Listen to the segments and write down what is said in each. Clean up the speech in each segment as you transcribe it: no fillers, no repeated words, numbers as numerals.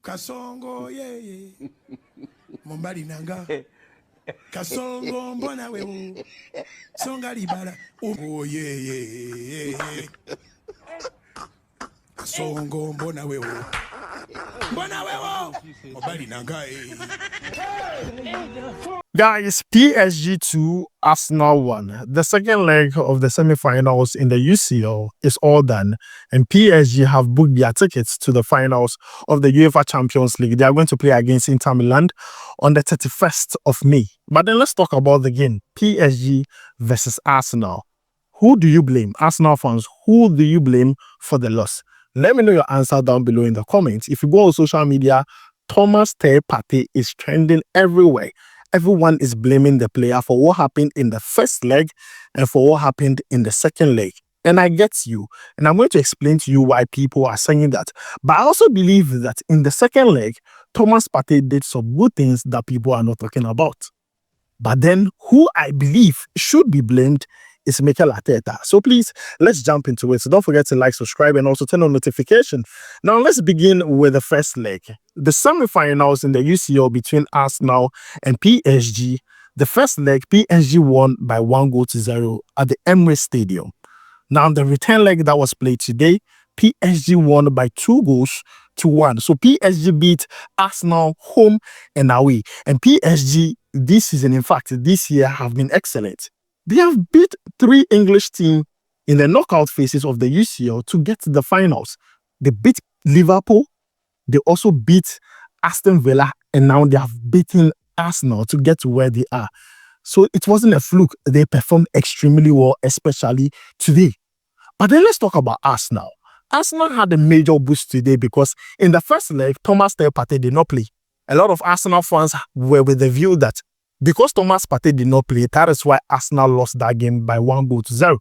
Kasongo ye Mombali nanga Kasongo mbona wewe Songa libala Oh ye Kasongo mbona wewe Mombali nanga Guys, PSG 2, Arsenal 1. The second leg of the semi-finals in the UCL is all done, and PSG have booked their tickets to the finals of the UEFA Champions League. They are going to play against Inter Milan on the 31st of May. But then let's talk about the game. PSG versus Arsenal. Who do you blame? Arsenal fans, who do you blame for the loss? Let me know your answer down below in the comments. If you go on social media, Partey is trending everywhere. Everyone is blaming the player for what happened in the first leg and for what happened in the second leg. And I get you. And I'm going to explain to you why people are saying that. But I also believe that in the second leg, Partey did some good things that people are not talking about. But then who I believe should be blamed is Mikel Arteta. So please, let's jump into it. So don't forget to like, subscribe, and also turn on notification. Now let's begin with the first leg. The semi-finals in the UCL between Arsenal and PSG. The first leg, PSG won by 1-0 at the Emirates Stadium. Now the return leg that was played today, PSG won by 2-1. So PSG beat Arsenal home and away. And PSG this season, in fact, this year have been excellent. They have beat 3 English teams in the knockout phases of the UCL to get to the finals. They beat Liverpool, they also beat Aston Villa, and now they have beaten Arsenal to get to where they are. So it wasn't a fluke. They performed extremely well, especially today. But then let's talk about Arsenal. Arsenal had a major boost today because in the first leg, Partey did not play. A lot of Arsenal fans were with the view that because Partey did not play, that is why Arsenal lost that game by 1-0.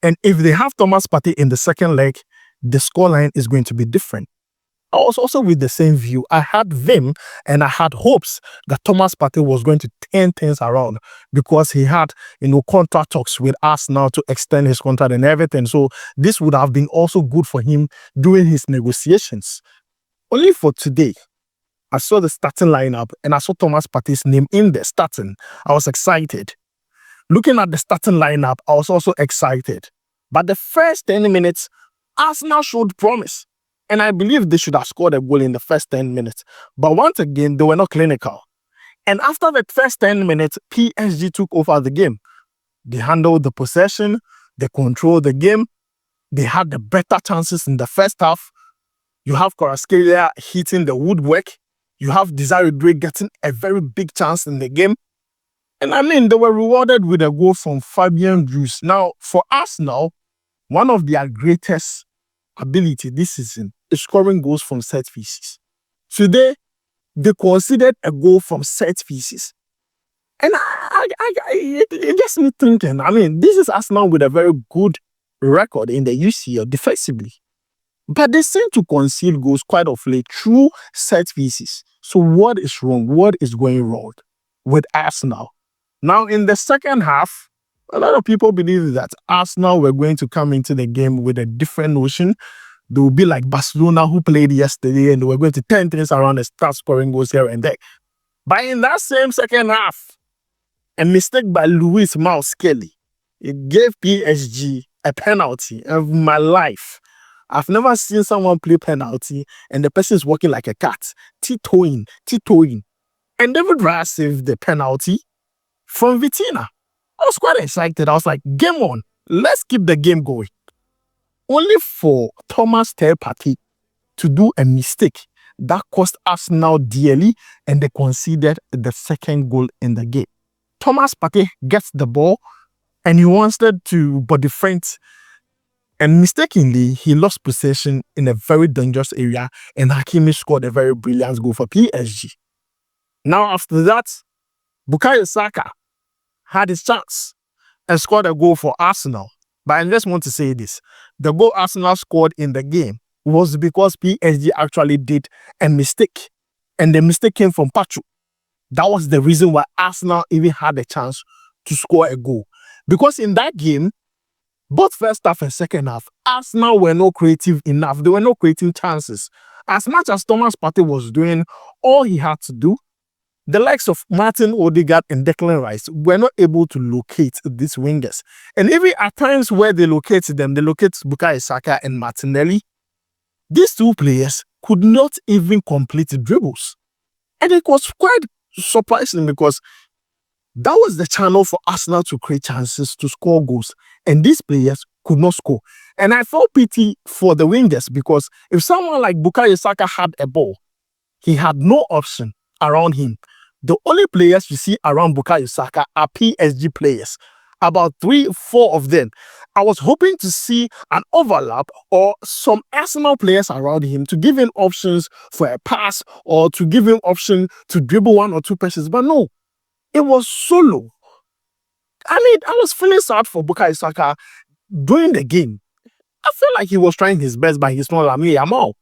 And if they have Partey in the second leg, the scoreline is going to be different. I was also with the same view. I had them and I had hopes that Partey was going to turn things around because he had, contract talks with Arsenal to extend his contract and everything. So this would have been also good for him during his negotiations. Only for today, I saw the starting lineup and I saw Partey's name in there starting. I was excited. Looking at the starting lineup, I was also excited. But the first 10 minutes, Arsenal showed promise. And I believe they should have scored a goal in the first 10 minutes. But once again, they were not clinical. And after the first 10 minutes, PSG took over the game. They handled the possession. They controlled the game. They had the better chances in the first half. You have Kvaratskhelia hitting the woodwork. You have Desire Drake getting a very big chance in the game. And I mean, they were rewarded with a goal from Fabian Ruiz. Now, for Arsenal, one of their greatest ability this season is scoring goals from set pieces. Today, they conceded a goal from set pieces. And it gets me thinking, I mean, this is Arsenal with a very good record in the UCL defensively. But they seem to concede goals quite of late through set pieces. So what is wrong? What is going wrong with Arsenal? Now, in the second half, a lot of people believe that Arsenal were going to come into the game with a different notion. They will be like Barcelona, who played yesterday, and they were going to turn things around and start scoring goals here and there. But in that same second half, a mistake by Ruiz Kelly, it gave PSG a penalty of my life. I've never seen someone play penalty and the person is walking like a cat, tiptoeing. And David Raya saved the penalty from Vitina. I was quite excited. I was like, game on. Let's keep the game going. Only for Partey to do a mistake that cost Arsenal dearly, and they conceded the second goal in the game. Partey gets the ball and he wanted to body feint, and mistakenly he lost possession in a very dangerous area, and Hakimi scored a very brilliant goal for PSG. Now after that, Saka had his chance and scored a goal for Arsenal. But I just want to say this. The goal Arsenal scored in the game was because PSG actually did a mistake. And the mistake came from Partey. That was the reason why Arsenal even had a chance to score a goal. Because in that game, both first half and second half, Arsenal were not creative enough. There were no creative chances. As much as Thomas Partey was doing all he had to do, the likes of Martin Odegaard and Declan Rice were not able to locate these wingers. And even at times where they locate them, they locate Bukayo Saka and Martinelli. These two players could not even complete dribbles. And it was quite surprising because that was the channel for Arsenal to create chances to score goals. And these players could not score. And I felt pity for the wingers because if someone like Bukayo Saka had a ball, he had no option around him. The only players you see around Bukayo Saka are PSG players. About 3-4 of them. I was hoping to see an overlap or some Arsenal players around him to give him options for a pass or to give him option to dribble one or two passes. But no, it was solo. I mean, I was feeling sad for Bukayo Saka during the game. I feel like he was trying his best, but he's not Lamine Yamal.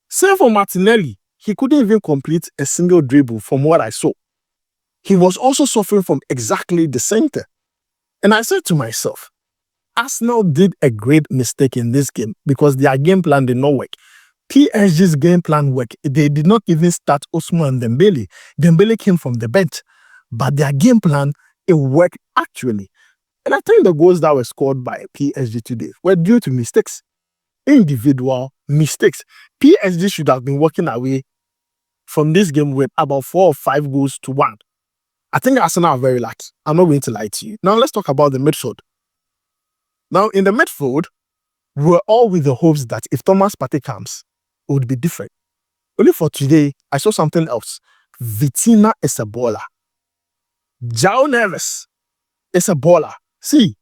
Same for Martinelli. He couldn't even complete a single dribble from what I saw. He was also suffering from exactly the center. And I said to myself, Arsenal did a great mistake in this game because their game plan did not work. PSG's game plan worked. They did not even start Ousmane Dembele. Dembele came from the bench. But their game plan, it worked actually. And I think the goals that were scored by PSG today were due to mistakes. Individual mistakes. PSG should have been walking away from this game with about 4 or 5 goals to 1. I think Arsenal are very lucky. I'm not going to lie to you. Now let's talk about the midfield. Now in the midfield, we're all with the hopes that if Thomas Partey comes, it would be different. Only for today, I saw something else. Vitinha is a baller. João Neves is a baller. See,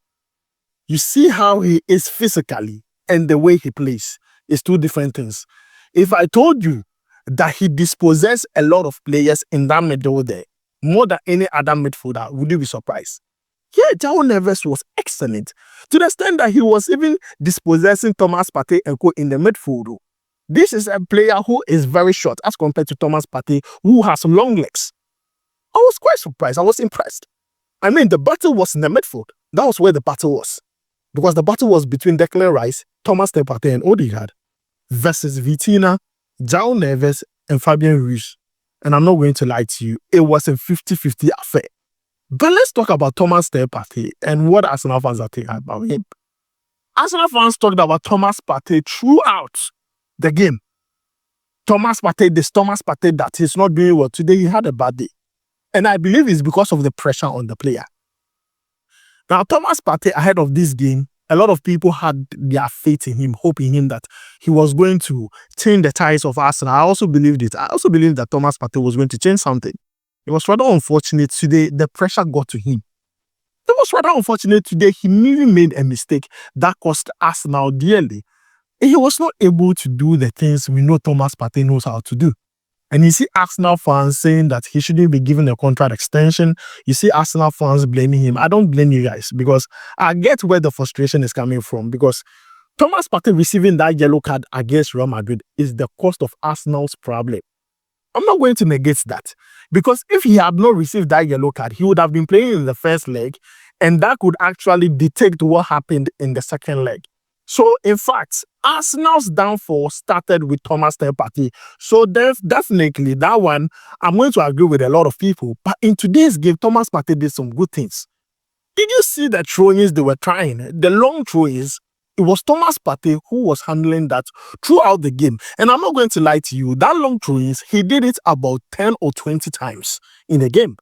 you see how he is physically and the way he plays is two different things. If I told you that he dispossesses a lot of players in that middle there, more than any other midfielder, would you be surprised? Yeah, João Neves was excellent to the extent that he was even dispossessing Thomas Partey and co in the midfield. This is a player who is very short as compared to Thomas Partey, who has long legs. I was quite surprised. I was impressed. I mean, the battle was in the midfield. That was where the battle was. Because the battle was between Declan Rice, Thomas Partey, and Odegaard versus Vitinha, João Neves, and Fabian Ruiz. And I'm not going to lie to you, it was a 50-50 affair. But let's talk about Thomas Partey and what Arsenal fans are thinking about him. Arsenal fans talked about Thomas Partey throughout the game. Thomas Partey, this Thomas Partey that he's not doing well today, he had a bad day. And I believe it's because of the pressure on the player. Now, Thomas Partey, ahead of this game, a lot of people had their faith in him, hope in him that he was going to change the ties of Arsenal. I also believed it. I also believed that Thomas Partey was going to change something. It was rather unfortunate today, the pressure got to him. It was rather unfortunate today, he really made a mistake that cost Arsenal dearly. And he was not able to do the things we know Thomas Partey knows how to do. And you see Arsenal fans saying that he shouldn't be given a contract extension. You see Arsenal fans blaming him. I don't blame you guys because I get where the frustration is coming from. Because Thomas Partey receiving that yellow card against Real Madrid is the cost of Arsenal's problem. I'm not going to negate that. Because if he had not received that yellow card, he would have been playing in the first leg. And that could actually detect what happened in the second leg. So, in fact, Arsenal's downfall started with Thomas Partey. So, definitely, that one, I'm going to agree with a lot of people. But in today's game, Thomas Partey did some good things. Did you see the throw-ins they were trying? The long throw-ins, it was Thomas Partey who was handling that throughout the game. And I'm not going to lie to you, that long throw-ins, he did it about 10 or 20 times in the game.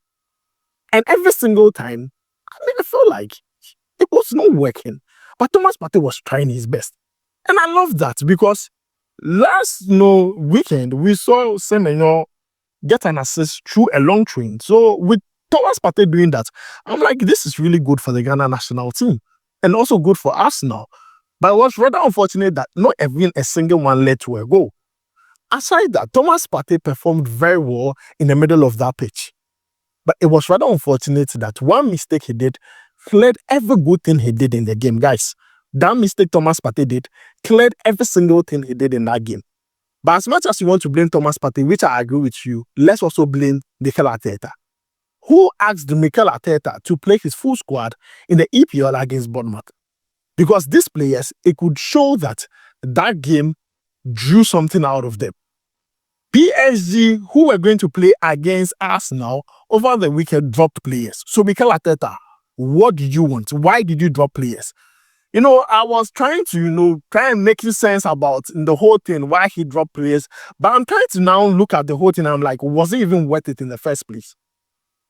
And every single time, I felt like it was not working. But Thomas Partey was trying his best. And I love that because last weekend, we saw Semenyo get an assist through a long train. So with Thomas Partey doing that, I'm like, this is really good for the Ghana national team. And also good for Arsenal. But it was rather unfortunate that not even a single one led to a goal. Aside that, Thomas Partey performed very well in the middle of that pitch. But it was rather unfortunate that one mistake he did cleared every good thing he did in the game, guys. That mistake Thomas Partey did cleared every single thing he did in that game. But as much as you want to blame Thomas Partey, which I agree with you, let's also blame Mikel Arteta, who asked Mikel Arteta to play his full squad in the EPL against Bournemouth. Because these players, it could show that that game drew something out of them. PSG, who were going to play against Arsenal over the weekend, dropped players. So Mikel Arteta, what do you want? Why did you drop players? I was trying to, try and make sense about the whole thing, why he dropped players. But I'm trying to now look at the whole thing and I'm like, was it even worth it in the first place?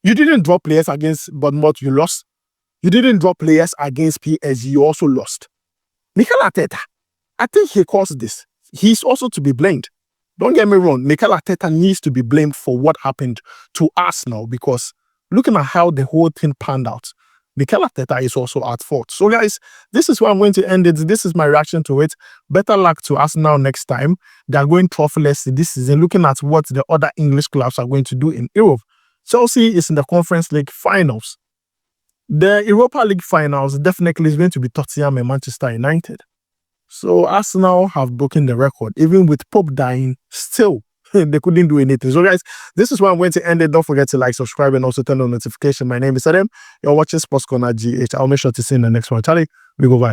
You didn't drop players against Bournemouth, you lost. You didn't drop players against PSG, you also lost. Mikel Arteta, I think he caused this. He's also to be blamed. Don't get me wrong, Mikel Arteta needs to be blamed for what happened to Arsenal because looking at how the whole thing panned out, Mikel Arteta is also at fault. So guys, this is where I'm going to end it. This is my reaction to it. Better luck to Arsenal next time. They're going trophyless this season, looking at what the other English clubs are going to do in Europe. Chelsea is in the Conference League finals. The Europa League finals definitely is going to be Tottenham and Manchester United. So Arsenal have broken the record. Even with Pope dying, still, they couldn't do anything. So guys, this is where I'm going to end it. Don't forget to like, subscribe, and also turn on notification. My name is Adam. You're watching SportsCornerGH. I'll make sure to see you in the next one. Charlie, we go bye.